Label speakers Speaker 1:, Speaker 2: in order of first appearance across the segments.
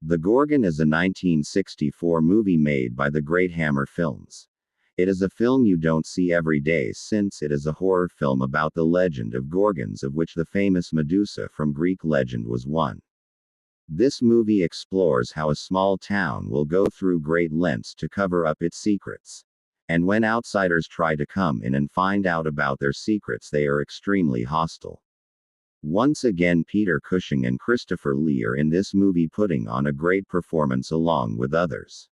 Speaker 1: The Gorgon is a 1964 movie made by the Great Hammer Films. It is a film you don't see every day since it is a horror film about the legend of Gorgons, of which the famous Medusa from Greek legend was one. This movie explores how a small town will go through great lengths to cover up its secrets. And when outsiders try to come in and find out about their secrets, they are extremely hostile. Once again, Peter Cushing and Christopher Lee are in this movie, putting on a great performance along with others.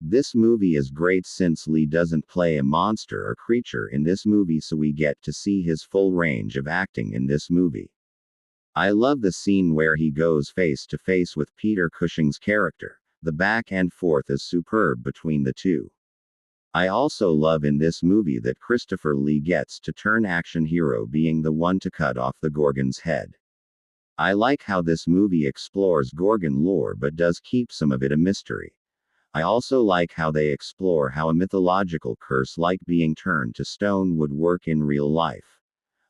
Speaker 1: This movie is great since Lee doesn't play a monster or creature in this movie, so we get to see his full range of acting in this movie. I love the scene where he goes face to face with Peter Cushing's character. The back and forth is superb between the two. I also love in this movie that Christopher Lee gets to turn action hero, being the one to cut off the Gorgon's head. I like how this movie explores Gorgon lore but does keep some of it a mystery. I also like how they explore how a mythological curse like being turned to stone would work in real life.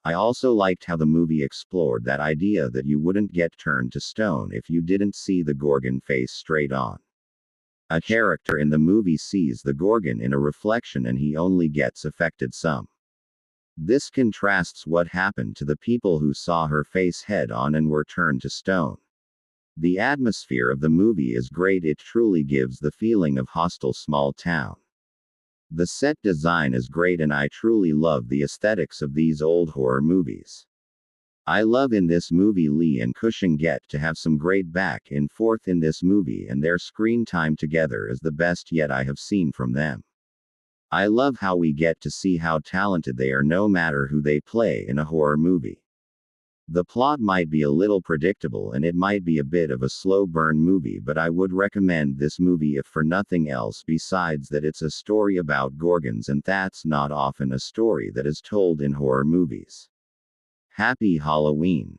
Speaker 1: I also liked how the movie explored that idea that you wouldn't get turned to stone if you didn't see the Gorgon face straight on. A character in the movie sees the Gorgon in a reflection and he only gets affected some. This contrasts what happened to the people who saw her face head on and were turned to stone. The atmosphere of the movie is great. It truly gives the feeling of hostile small town. The set design is great and I truly love the aesthetics of these old horror movies. I love in this movie Lee and Cushing get to have some great back and forth in this movie, and their screen time together is the best yet I have seen from them. I love how we get to see how talented they are no matter who they play in a horror movie. The plot might be a little predictable and it might be a bit of a slow burn movie, but I would recommend this movie if for nothing else besides that it's a story about Gorgons, and that's not often a story that is told in horror movies. Happy Halloween.